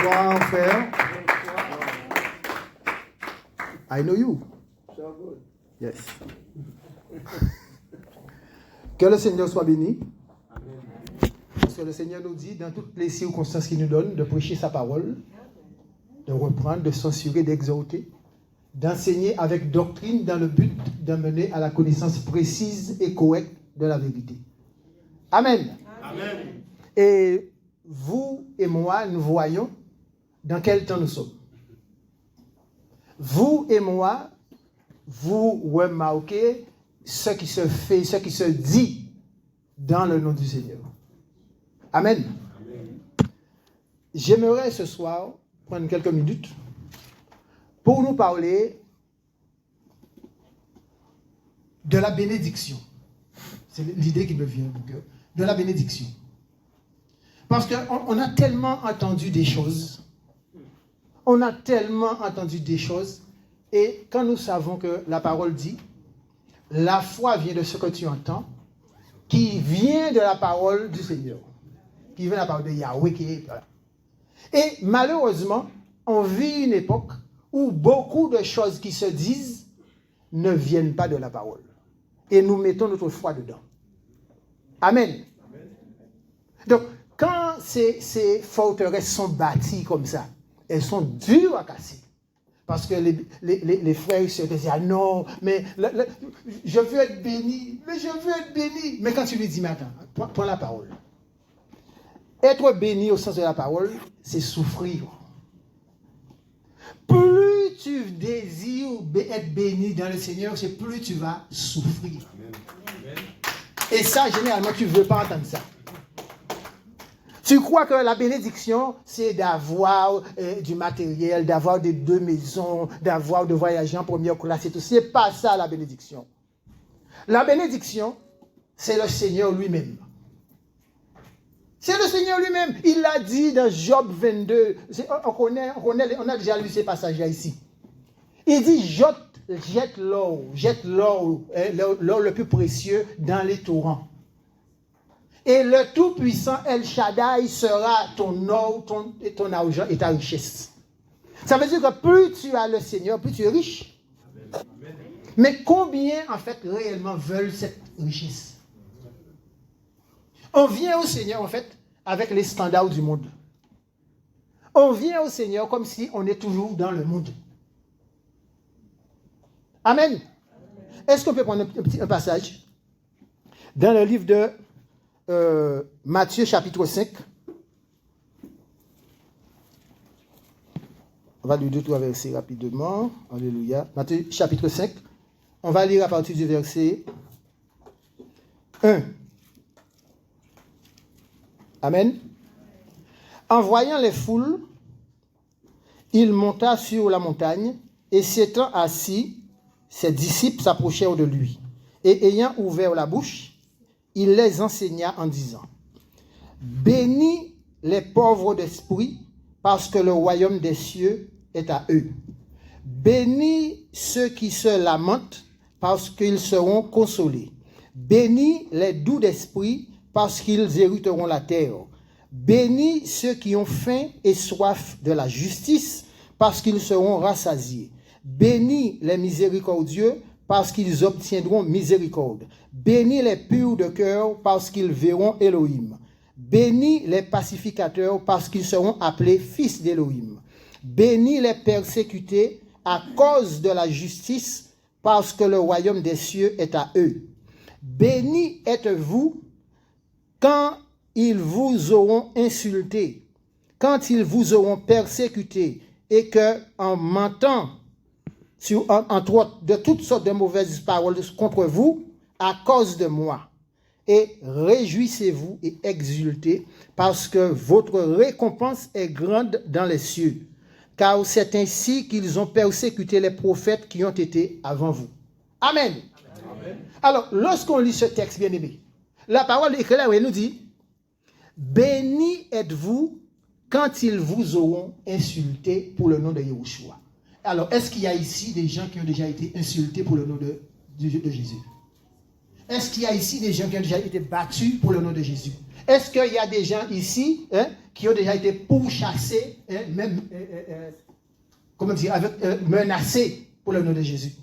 Bonsoir, frère. I know you. So good. Yes. Que le Seigneur soit béni. Parce que le Seigneur nous dit, dans toutes les circonstances qu'il nous donne, de prêcher sa parole, de reprendre, de censurer, d'exhorter, d'enseigner avec doctrine dans le but d'amener à la connaissance précise et correcte de la vérité. Amen. Amen. Et vous et moi, nous voyons dans quel temps nous sommes. Vous et moi, vous remarquez ce qui se fait, ce qui se dit dans le nom du Seigneur. Amen. Amen. J'aimerais ce soir prendre quelques minutes pour nous parler de la bénédiction. C'est l'idée qui me vient du cœur. De la bénédiction. Parce qu'on a tellement entendu des choses. On a tellement entendu des choses. Et quand nous savons que la parole dit, la foi vient de ce que tu entends, qui vient de la parole du Seigneur. Qui vient de la parole de Yahweh. Voilà. Et malheureusement, on vit une époque où beaucoup de choses qui se disent ne viennent pas de la parole. Et nous mettons notre foi dedans. Amen. Donc, quand ces forteresses sont bâties comme ça, elles sont dures à casser. Parce que les frères se disent, ah non, mais je veux être béni, mais je veux être béni. Mais quand tu lui dis, mais attends, prends la parole. Être béni au sens de la parole, c'est souffrir. Plus tu désires être béni dans le Seigneur, c'est plus tu vas souffrir. Amen. Et ça, généralement, tu ne veux pas entendre ça. Tu crois que la bénédiction, c'est d'avoir du matériel, d'avoir des 2 maisons, de voyager en première classe et tout. Ce n'est pas ça la bénédiction. La bénédiction, c'est le Seigneur lui-même. C'est le Seigneur lui-même. Il l'a dit dans Job 22. On a déjà lu ces passages-là ici. Il dit, jette l'or le plus précieux dans les torrents. Et le Tout-Puissant El Shaddai sera ton or, ton argent et ta richesse. Ça veut dire que plus tu as le Seigneur, plus tu es riche. Amen. Mais combien, en fait, réellement veulent cette richesse? On vient au Seigneur, en fait, avec les standards du monde. On vient au Seigneur comme si on est toujours dans le monde. Amen. Est-ce qu'on peut prendre un passage dans le livre de Matthieu chapitre 5. On va lire 2-3 versets rapidement. Alléluia. Matthieu chapitre 5. On va lire à partir du verset 1. Amen. En voyant les foules, il monta sur la montagne et s'étant assis, ses disciples s'approchèrent de lui. Et ayant ouvert la bouche, il les enseigna en disant, « Bénis les pauvres d'esprit, parce que le royaume des cieux est à eux. Bénis ceux qui se lamentent, parce qu'ils seront consolés. Bénis les doux d'esprit, parce qu'ils hériteront la terre. Bénis ceux qui ont faim et soif de la justice, parce qu'ils seront rassasiés. Bénis les miséricordieux, parce qu'ils obtiendront miséricorde. Bénis les purs de cœur, parce qu'ils verront Elohim. Bénis les pacificateurs, parce qu'ils seront appelés fils d'Elohim. Bénis les persécutés à cause de la justice, parce que le royaume des cieux est à eux. Bénis êtes-vous quand ils vous auront insulté, quand ils vous auront persécuté, et que, en mentant, entre autres, de toutes sortes de mauvaises paroles contre vous, à cause de moi. Et réjouissez-vous et exultez, parce que votre récompense est grande dans les cieux. Car c'est ainsi qu'ils ont persécuté les prophètes qui ont été avant vous. Amen. Amen. Alors, lorsqu'on lit ce texte, bien aimé, la parole est claire, elle nous dit, bénis êtes-vous quand ils vous auront insulté pour le nom de Yahushua. Alors, est-ce qu'il y a ici des gens qui ont déjà été insultés pour le nom de Jésus? Est-ce qu'il y a ici des gens qui ont déjà été battus pour le nom de Jésus? Est-ce qu'il y a des gens ici qui ont déjà été pourchassés, même, comment dire, menacés pour le nom de Jésus?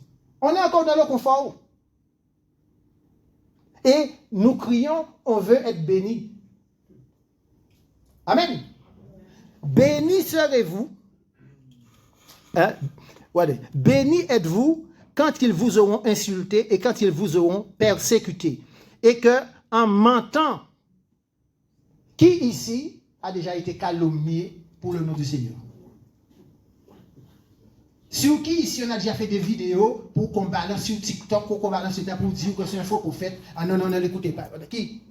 On est encore dans le confort. Et nous crions, on veut être bénis. Amen. Bénis serez-vous. Bénis êtes-vous quand ils vous auront insulté et quand ils vous auront persécuté. Et que, en mentant, qui ici a déjà été calomnié pour le nom du Seigneur? Sur qui ici on a déjà fait des vidéos pour qu'on balance sur TikTok, pour qu'on balance sur pour dire que c'est un faux prophète? Ah non, ne l'écoutez pas. Qui?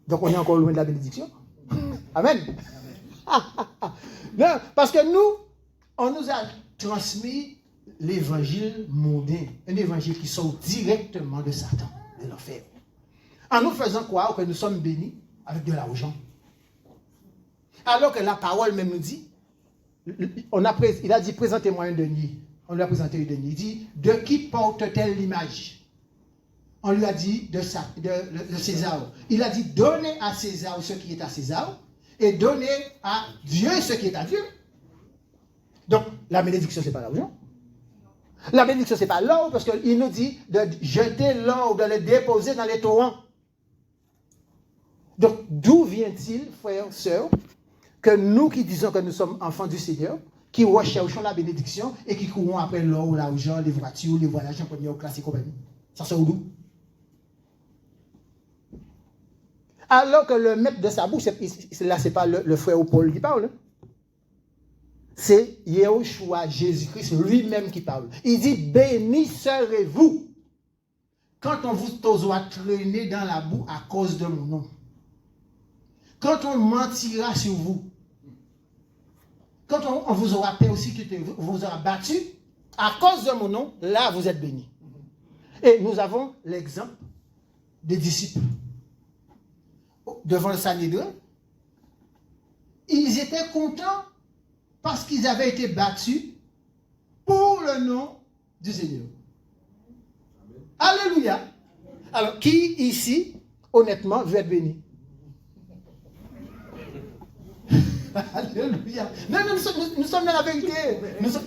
Donc on est encore loin de la bénédiction. Amen. Non, parce que nous, on nous a transmis l'évangile mondain, un évangile qui sort directement de Satan, de l'enfer. En nous faisant croire que nous sommes bénis avec de l'argent. Alors que la parole même nous dit, il a dit, présentez-moi un denier. On lui a présenté un denier. Il dit, de qui porte-t-elle l'image? On lui a dit de César. Il a dit, donnez à César ce qui est à César et donnez à Dieu ce qui est à Dieu. Donc, la bénédiction, ce n'est pas l'argent. La bénédiction, ce n'est pas l'or, parce qu'il nous dit de jeter l'or, de le déposer dans les torrents. Donc, d'où vient-il, frères, sœurs, que nous qui disons que nous sommes enfants du Seigneur, qui recherchons la bénédiction et qui courons après l'or, l'argent, les voitures, les voyages en première classe et compagnie? Ça sort d'où? Alors que le maître de sa bouche, là, ce n'est pas le frère Paul qui parle. C'est Yahushua, Jésus-Christ lui-même qui parle. Il dit, béni serez-vous quand on vous osera traîner dans la boue à cause de mon nom. Quand on mentira sur vous. Quand on vous aura persécuté, vous aura battu, à cause de mon nom, là vous êtes bénis. Et nous avons l'exemple des disciples. Devant le Sanhédrin, ils étaient contents parce qu'ils avaient été battus pour le nom du Seigneur. Alléluia. Alors, qui ici, honnêtement, veut être béni? Alléluia. Non, nous sommes dans la vérité.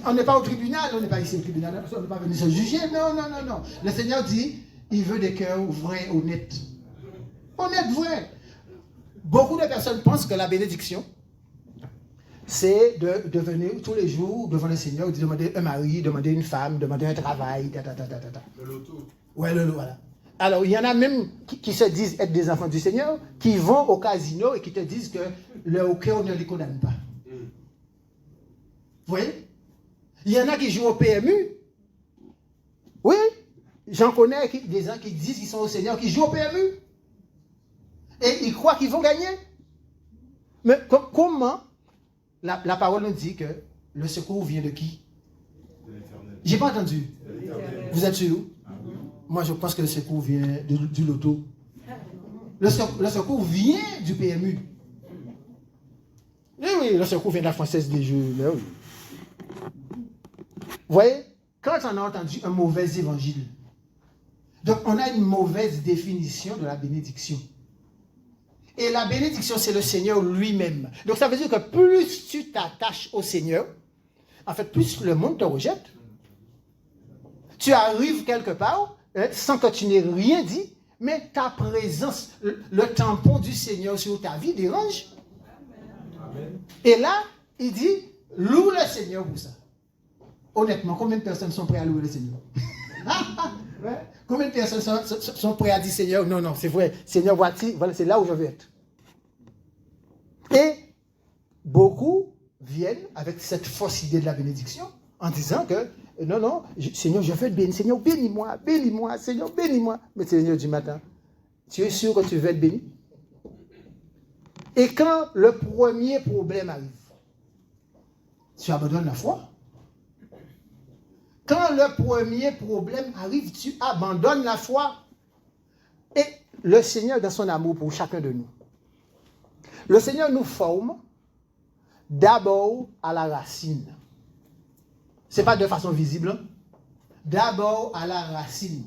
On n'est pas au tribunal, on n'est pas ici au tribunal, on n'est pas venu se juger. Non. Le Seigneur dit, il veut des cœurs vrais, honnêtes. Honnêtes, vrais. Beaucoup de personnes pensent que la bénédiction, c'est de venir tous les jours devant le Seigneur, de demander un mari, demander une femme, demander un travail, Le loto. Ouais, le loto, voilà. Alors, il y en a même qui se disent être des enfants du Seigneur, qui vont au casino et qui te disent que le hockey, on ne les condamne pas. Vous voyez? Il y en a qui jouent au PMU. Oui, j'en connais des gens qui disent qu'ils sont au Seigneur, qui jouent au PMU. Et ils croient qu'ils vont gagner. Mais comment la parole nous dit que le secours vient de qui? J'ai pas entendu. Vous êtes sûr? Moi, je pense que le secours vient du loto. Le secours vient du PMU. Oui, le secours vient de la Française des Jeux. Oui. Vous voyez, quand on a entendu un mauvais évangile, donc on a une mauvaise définition de la bénédiction. Et la bénédiction, c'est le Seigneur lui-même. Donc ça veut dire que plus tu t'attaches au Seigneur, en fait, plus le monde te rejette. Tu arrives quelque part, sans que tu n'aies rien dit, mais ta présence, le tampon du Seigneur sur ta vie dérange. Amen. Et là, il dit, loue le Seigneur pour ça. Honnêtement, combien de personnes sont prêtes à louer le Seigneur? Combien de personnes sont prêtes à dire, Seigneur, non, c'est vrai, Seigneur, voici, voilà, c'est là où je veux être. Et beaucoup viennent avec cette fausse idée de la bénédiction en disant que, non, Seigneur, je veux être béni, Seigneur, bénis-moi, Seigneur, bénis-moi. Mais Seigneur du matin, tu es sûr que tu veux être béni? Et quand le premier problème arrive, tu abandonnes la foi. Quand le premier problème arrive, tu abandonnes la foi. Et le Seigneur, dans son amour pour chacun de nous, le Seigneur nous forme d'abord à la racine. Ce n'est pas de façon visible. D'abord à la racine.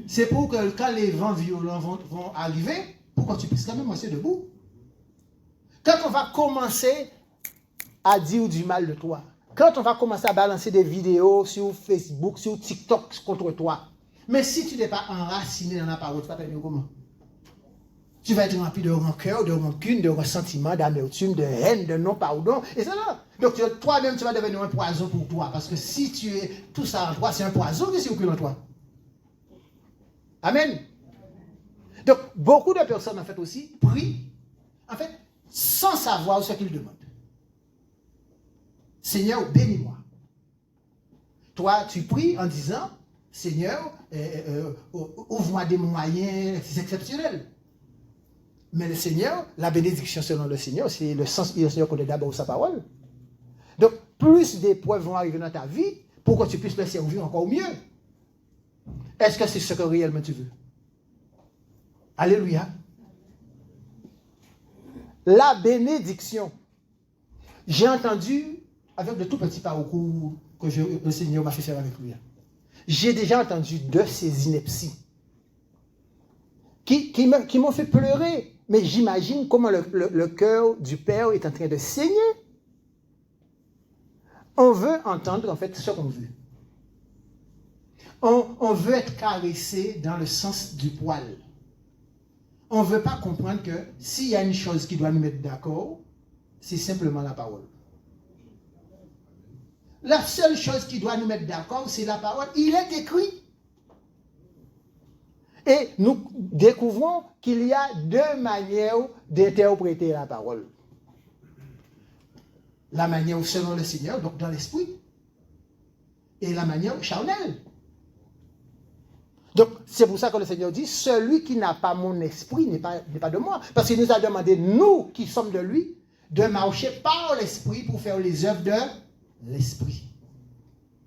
C'est pour que quand les vents violents vont arriver, pour que tu puisses quand même rester debout. Quand on va commencer à dire du mal de toi, quand on va commencer à balancer des vidéos sur Facebook, sur TikTok contre toi, mais si tu n'es pas enraciné dans la parole, tu vas faire comment? Tu vas être rempli de rancœur, de rancune, de ressentiment, d'amertume, de haine, de non-pardon. Et c'est là. Donc toi-même, tu vas devenir un poison pour toi. Parce que si tu es tout ça en toi, c'est un poison qui circule en toi. Amen. Donc, beaucoup de personnes, en fait, aussi, prient, en fait, sans savoir ce qu'ils demandent. Seigneur, bénis-moi. Toi, tu pries en disant, Seigneur, ouvre-moi des moyens exceptionnels. Mais le Seigneur, la bénédiction selon le Seigneur, c'est le sens, le Seigneur connaît d'abord sa parole. Donc, plus d'épreuves vont arriver dans ta vie pour que tu puisses le servir encore mieux. Est-ce que c'est ce que réellement tu veux? Alléluia. La bénédiction. J'ai entendu, avec de tout petits parcours que le Seigneur m'a fait faire avec lui, j'ai déjà entendu de ces inepties qui m'ont fait pleurer. Mais j'imagine comment le cœur du Père est en train de saigner. On veut entendre en fait ce qu'on veut. On veut être caressé dans le sens du poil. On ne veut pas comprendre que s'il y a une chose qui doit nous mettre d'accord, c'est simplement la parole. La seule chose qui doit nous mettre d'accord, c'est la parole. Il est écrit. Et nous découvrons qu'il y a deux manières d'interpréter la parole. La manière selon le Seigneur, donc dans l'esprit, et la manière charnelle. Donc, c'est pour ça que le Seigneur dit, celui qui n'a pas mon esprit n'est pas de moi. Parce qu'il nous a demandé, nous qui sommes de lui, de marcher par l'esprit pour faire les œuvres de l'esprit.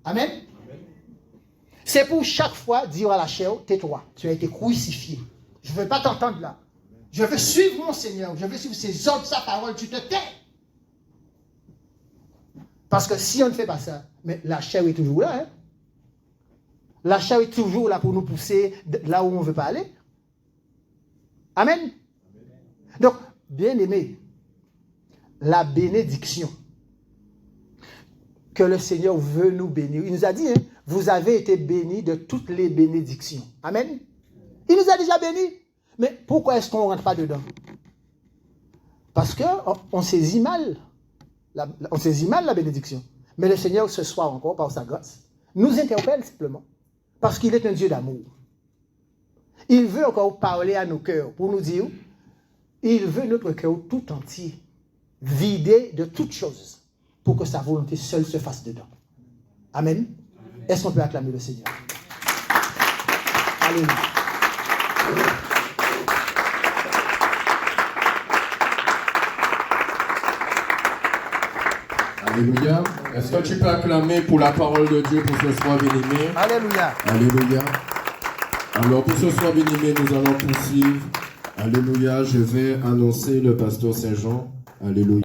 Amen. C'est pour chaque fois dire à la chair, tais-toi, tu as été crucifié. Je ne veux pas t'entendre là. Je veux suivre mon Seigneur, je veux suivre ses ordres, sa parole, tu te tais. Parce que si on ne fait pas ça, mais la chair est toujours là. Hein? La chair est toujours là pour nous pousser là où on ne veut pas aller. Amen. Donc, bien aimé, la bénédiction que le Seigneur veut nous bénir. Il nous a dit, hein, vous avez été bénis de toutes les bénédictions. Amen. Il nous a déjà bénis. Mais pourquoi est-ce qu'on ne rentre pas dedans? Parce qu'on saisit mal. On saisit mal la bénédiction. Mais le Seigneur, ce soir encore, par sa grâce, nous interpelle simplement. Parce qu'il est un Dieu d'amour. Il veut encore parler à nos cœurs pour nous dire, il veut notre cœur tout entier, vidé de toutes choses, pour que sa volonté seule se fasse dedans. Amen. Est-ce qu'on peut acclamer le Seigneur? Alléluia. Alléluia. Est-ce que tu peux acclamer pour la parole de Dieu pour ce soir, bien-aimé? Alléluia. Alléluia. Alors, pour ce soir, bien-aimé, nous allons poursuivre. Alléluia. Je vais annoncer le pasteur Saint-Jean. Alléluia.